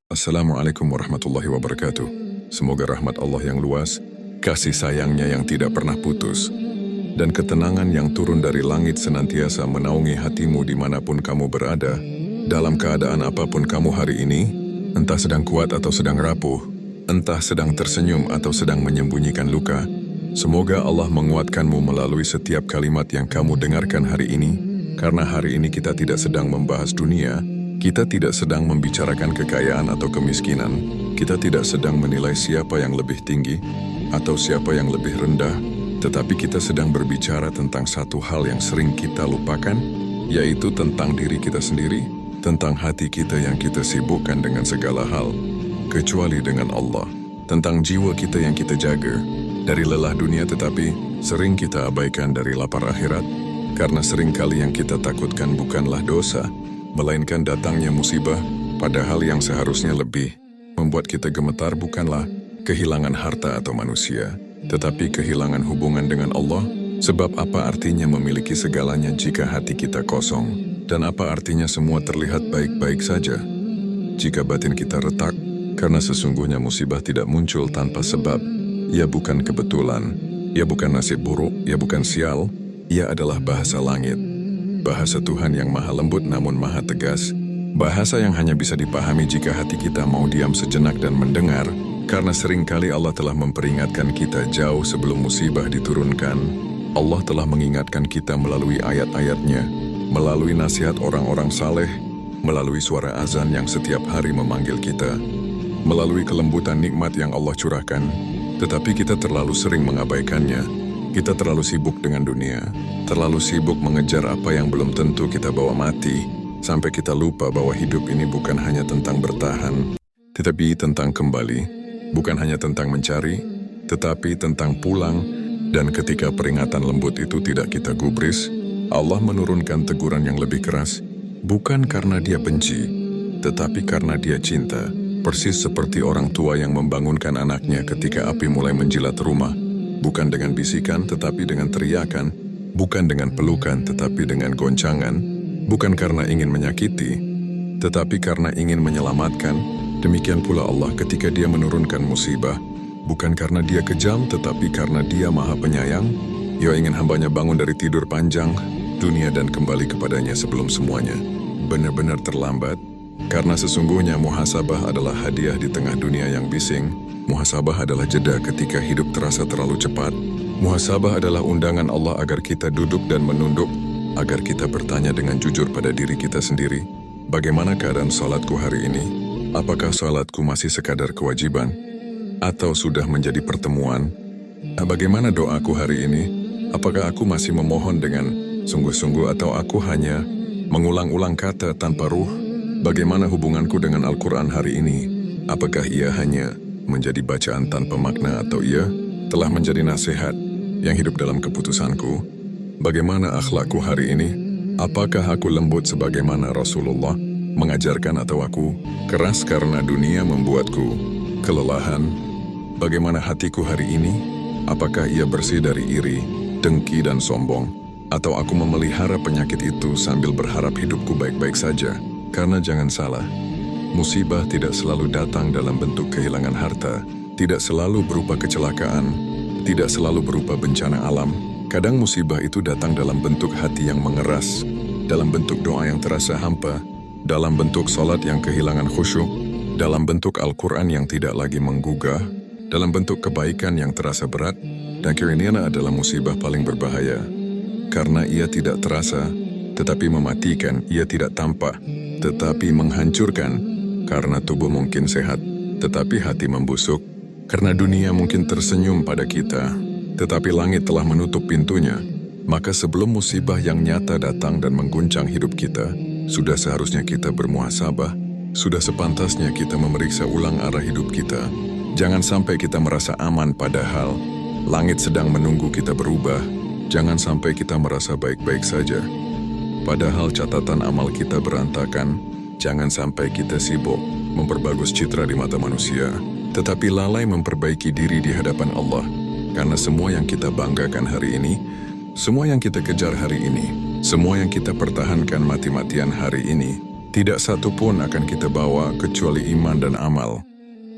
Assalamualaikum warahmatullahi wabarakatuh. Semoga rahmat Allah yang luas, kasih sayangnya yang tidak pernah putus, dan ketenangan yang turun dari langit senantiasa menaungi hatimu dimanapun kamu berada. Dalam keadaan apapun kamu hari ini, entah sedang kuat atau sedang rapuh, entah sedang tersenyum atau sedang menyembunyikan luka, semoga Allah menguatkanmu melalui setiap kalimat yang kamu dengarkan hari ini, karena hari ini kita tidak sedang membahas dunia. Kita tidak sedang membicarakan kekayaan atau kemiskinan. Kita tidak sedang menilai siapa yang lebih tinggi atau siapa yang lebih rendah. Tetapi kita sedang berbicara tentang satu hal yang sering kita lupakan, yaitu tentang diri kita sendiri, tentang hati kita yang kita sibukkan dengan segala hal, kecuali dengan Allah. Tentang jiwa kita yang kita jaga dari lelah dunia, tetapi sering kita abaikan dari lapar akhirat, karena seringkali yang kita takutkan bukanlah dosa, melainkan datangnya musibah, padahal yang seharusnya lebih membuat kita gemetar bukanlah kehilangan harta atau manusia, tetapi kehilangan hubungan dengan Allah. Sebab apa artinya memiliki segalanya jika hati kita kosong? Dan apa artinya semua terlihat baik-baik saja jika batin kita retak? Karena sesungguhnya musibah tidak muncul tanpa sebab. Ia bukan kebetulan, ia bukan nasib buruk, ia bukan sial, ia adalah bahasa langit. Bahasa Tuhan yang maha lembut namun maha tegas. Bahasa yang hanya bisa dipahami jika hati kita mau diam sejenak dan mendengar, karena seringkali Allah telah memperingatkan kita jauh sebelum musibah diturunkan. Allah telah mengingatkan kita melalui ayat-ayatnya, melalui nasihat orang-orang saleh, melalui suara azan yang setiap hari memanggil kita, melalui kelembutan nikmat yang Allah curahkan. Tetapi kita terlalu sering mengabaikannya. Kita terlalu sibuk dengan dunia, terlalu sibuk mengejar apa yang belum tentu kita bawa mati, sampai kita lupa bahwa hidup ini bukan hanya tentang bertahan, tetapi tentang kembali, bukan hanya tentang mencari, tetapi tentang pulang. Dan ketika peringatan lembut itu tidak kita gubris, Allah menurunkan teguran yang lebih keras, bukan karena Dia benci, tetapi karena Dia cinta, persis seperti orang tua yang membangunkan anaknya ketika api mulai menjilat rumah. Bukan dengan bisikan, tetapi dengan teriakan. Bukan dengan pelukan, tetapi dengan goncangan. Bukan karena ingin menyakiti, tetapi karena ingin menyelamatkan. Demikian pula Allah ketika Dia menurunkan musibah. Bukan karena Dia kejam, tetapi karena Dia maha penyayang. Ia ingin hambanya bangun dari tidur panjang dunia dan kembali kepadanya sebelum semuanya benar-benar terlambat. Karena sesungguhnya muhasabah adalah hadiah di tengah dunia yang bising. Muhasabah adalah jeda ketika hidup terasa terlalu cepat. Muhasabah adalah undangan Allah agar kita duduk dan menunduk, agar kita bertanya dengan jujur pada diri kita sendiri. Bagaimana keadaan salatku hari ini? Apakah salatku masih sekadar kewajiban? Atau sudah menjadi pertemuan? Bagaimana doaku hari ini? Apakah aku masih memohon dengan sungguh-sungguh atau aku hanya mengulang-ulang kata tanpa ruh? Bagaimana hubunganku dengan Al-Quran hari ini? Apakah ia hanya menjadi bacaan tanpa makna atau ia telah menjadi nasihat yang hidup dalam keputusanku? Bagaimana akhlakku hari ini? Apakah aku lembut sebagaimana Rasulullah mengajarkan atau aku keras karena dunia membuatku kelelahan? Bagaimana hatiku hari ini? Apakah ia bersih dari iri, dengki dan sombong? Atau aku memelihara penyakit itu sambil berharap hidupku baik-baik saja? Karena jangan salah, musibah tidak selalu datang dalam bentuk kehilangan harta, tidak selalu berupa kecelakaan, tidak selalu berupa bencana alam. Kadang musibah itu datang dalam bentuk hati yang mengeras, dalam bentuk doa yang terasa hampa, dalam bentuk salat yang kehilangan khusyuk, dalam bentuk Al-Quran yang tidak lagi menggugah, dalam bentuk kebaikan yang terasa berat. Dan kiranya adalah musibah paling berbahaya, karena ia tidak terasa, tetapi mematikan. Ia tidak tampak, tetapi menghancurkan. Karena tubuh mungkin sehat, tetapi hati membusuk. Karena dunia mungkin tersenyum pada kita, tetapi langit telah menutup pintunya. Maka sebelum musibah yang nyata datang dan mengguncang hidup kita, sudah seharusnya kita bermuhasabah. Sudah sepantasnya kita memeriksa ulang arah hidup kita. Jangan sampai kita merasa aman padahal langit sedang menunggu kita berubah. Jangan sampai kita merasa baik-baik saja padahal catatan amal kita berantakan. Jangan sampai kita sibuk memperbagus citra di mata manusia, tetapi lalai memperbaiki diri di hadapan Allah. Karena semua yang kita banggakan hari ini, semua yang kita kejar hari ini, semua yang kita pertahankan mati-matian hari ini, Tidak satu pun akan kita bawa kecuali iman dan amal.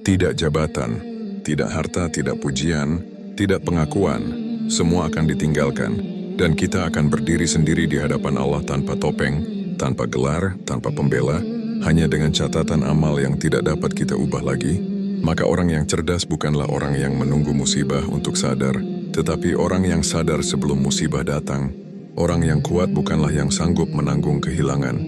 Tidak jabatan, tidak harta, tidak pujian, tidak pengakuan. Semua akan ditinggalkan. Dan kita akan berdiri sendiri di hadapan Allah tanpa topeng, tanpa gelar, tanpa pembela, hanya dengan catatan amal yang tidak dapat kita ubah lagi. Maka orang yang cerdas bukanlah orang yang menunggu musibah untuk sadar, tetapi orang yang sadar sebelum musibah datang. Orang yang kuat bukanlah yang sanggup menanggung kehilangan,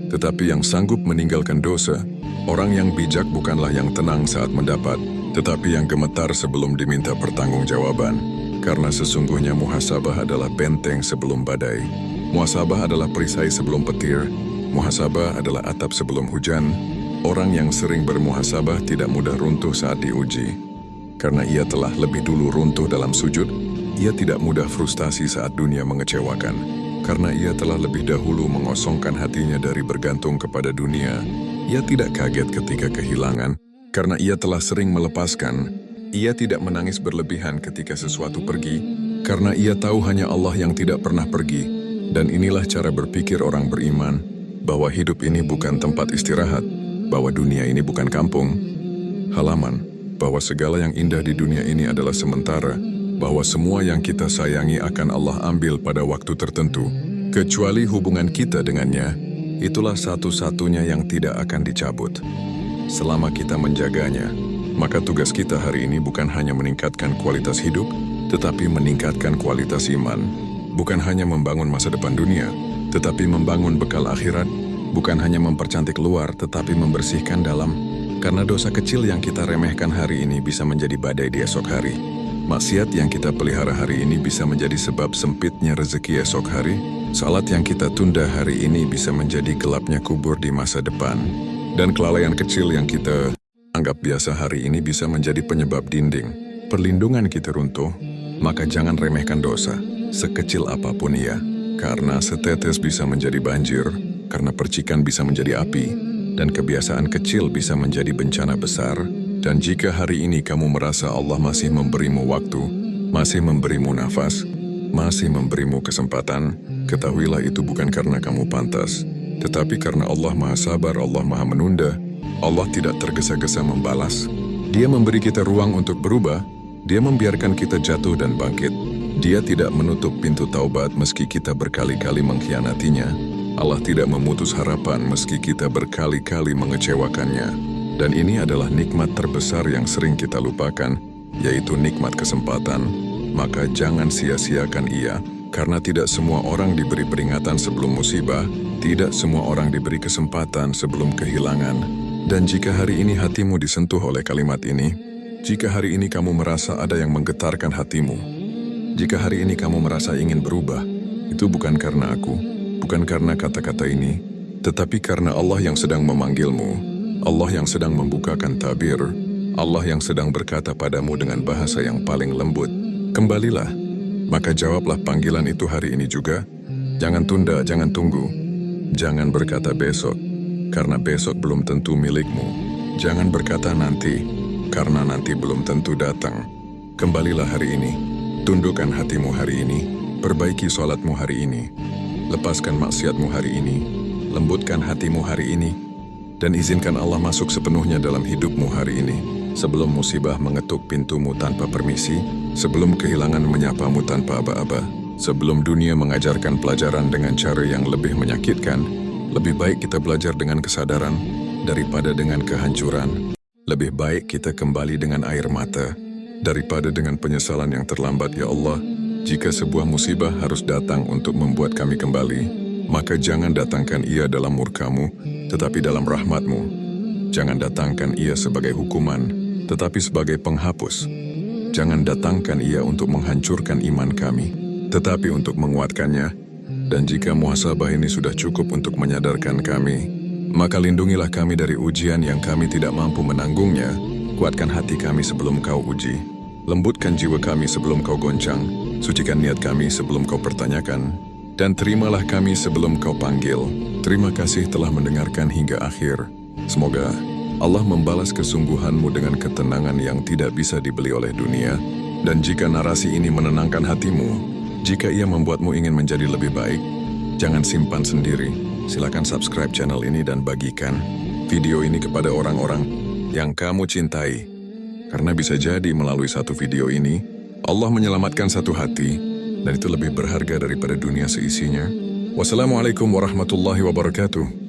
tetapi yang sanggup meninggalkan dosa. Orang yang bijak bukanlah yang tenang saat mendapat, tetapi yang gemetar sebelum diminta pertanggungjawaban. Karena sesungguhnya muhasabah adalah benteng sebelum badai. Muhasabah adalah perisai sebelum petir. Muhasabah adalah atap sebelum hujan. Orang yang sering bermuhasabah tidak mudah runtuh saat diuji. Karena ia telah lebih dulu runtuh dalam sujud, ia tidak mudah frustasi saat dunia mengecewakan. Karena ia telah lebih dahulu mengosongkan hatinya dari bergantung kepada dunia, ia tidak kaget ketika kehilangan. Karena ia telah sering melepaskan, ia tidak menangis berlebihan ketika sesuatu pergi, karena ia tahu hanya Allah yang tidak pernah pergi. Dan inilah cara berpikir orang beriman, bahwa hidup ini bukan tempat istirahat, bahwa dunia ini bukan kampung halaman, bahwa segala yang indah di dunia ini adalah sementara, bahwa semua yang kita sayangi akan Allah ambil pada waktu tertentu, kecuali hubungan kita dengannya, itulah satu-satunya yang tidak akan dicabut. Selama kita menjaganya, maka tugas kita hari ini bukan hanya meningkatkan kualitas hidup, tetapi meningkatkan kualitas iman. Bukan hanya membangun masa depan dunia, tetapi membangun bekal akhirat. Bukan hanya mempercantik luar, tetapi membersihkan dalam. Karena dosa kecil yang kita remehkan hari ini bisa menjadi badai di esok hari. Maksiat yang kita pelihara hari ini bisa menjadi sebab sempitnya rezeki esok hari. Salat yang kita tunda hari ini bisa menjadi gelapnya kubur di masa depan. Dan kelalaian kecil yang kita anggap biasa hari ini bisa menjadi penyebab dinding perlindungan kita runtuh. Maka jangan remehkan dosa, sekecil apapun ia. Karena setetes bisa menjadi banjir, karena percikan bisa menjadi api, dan kebiasaan kecil bisa menjadi bencana besar. Dan jika hari ini kamu merasa Allah masih memberimu waktu, masih memberimu nafas, masih memberimu kesempatan, ketahuilah itu bukan karena kamu pantas, tetapi karena Allah Maha Sabar, Allah Maha Menunda. Allah tidak tergesa-gesa membalas. Dia memberi kita ruang untuk berubah. Dia membiarkan kita jatuh dan bangkit. Dia tidak menutup pintu taubat meski kita berkali-kali mengkhianatinya. Allah tidak memutus harapan meski kita berkali-kali mengecewakannya. Dan ini adalah nikmat terbesar yang sering kita lupakan, yaitu nikmat kesempatan. Maka jangan sia-siakan ia, karena tidak semua orang diberi peringatan sebelum musibah, tidak semua orang diberi kesempatan sebelum kehilangan. Dan jika hari ini hatimu disentuh oleh kalimat ini, jika hari ini kamu merasa ada yang menggetarkan hatimu, jika hari ini kamu merasa ingin berubah, itu bukan karena aku, bukan karena kata-kata ini, tetapi karena Allah yang sedang memanggilmu, Allah yang sedang membukakan tabir, Allah yang sedang berkata padamu dengan bahasa yang paling lembut, kembalilah. Maka jawablah panggilan itu hari ini juga. Jangan tunda, jangan tunggu. Jangan berkata besok, karena besok belum tentu milikmu. Jangan berkata nanti, karena nanti belum tentu datang. Kembalilah hari ini, tundukkan hatimu hari ini, perbaiki sholatmu hari ini, lepaskan maksiatmu hari ini, lembutkan hatimu hari ini, dan izinkan Allah masuk sepenuhnya dalam hidupmu hari ini. Sebelum musibah mengetuk pintumu tanpa permisi, sebelum kehilangan menyapamu tanpa aba-aba, sebelum dunia mengajarkan pelajaran dengan cara yang lebih menyakitkan, lebih baik kita belajar dengan kesadaran daripada dengan kehancuran. Lebih baik kita kembali dengan air mata daripada dengan penyesalan yang terlambat. Ya Allah, jika sebuah musibah harus datang untuk membuat kami kembali, maka jangan datangkan ia dalam murka-Mu, tetapi dalam rahmat-Mu. Jangan datangkan ia sebagai hukuman, tetapi sebagai penghapus. Jangan datangkan ia untuk menghancurkan iman kami, tetapi untuk menguatkannya. Dan jika muhasabah ini sudah cukup untuk menyadarkan kami, maka lindungilah kami dari ujian yang kami tidak mampu menanggungnya. Kuatkan hati kami sebelum Kau uji. Lembutkan jiwa kami sebelum Kau goncang. Sucikan niat kami sebelum Kau pertanyakan. Dan terimalah kami sebelum Kau panggil. Terima kasih telah mendengarkan hingga akhir. Semoga Allah membalas kesungguhanmu dengan ketenangan yang tidak bisa dibeli oleh dunia. Dan jika narasi ini menenangkan hatimu, jika ia membuatmu ingin menjadi lebih baik, jangan simpan sendiri. silakan subscribe channel ini dan bagikan video ini kepada orang-orang yang kamu cintai. Karena bisa jadi melalui satu video ini, Allah menyelamatkan satu hati, dan itu lebih berharga daripada dunia seisinya. Wassalamualaikum warahmatullahi wabarakatuh.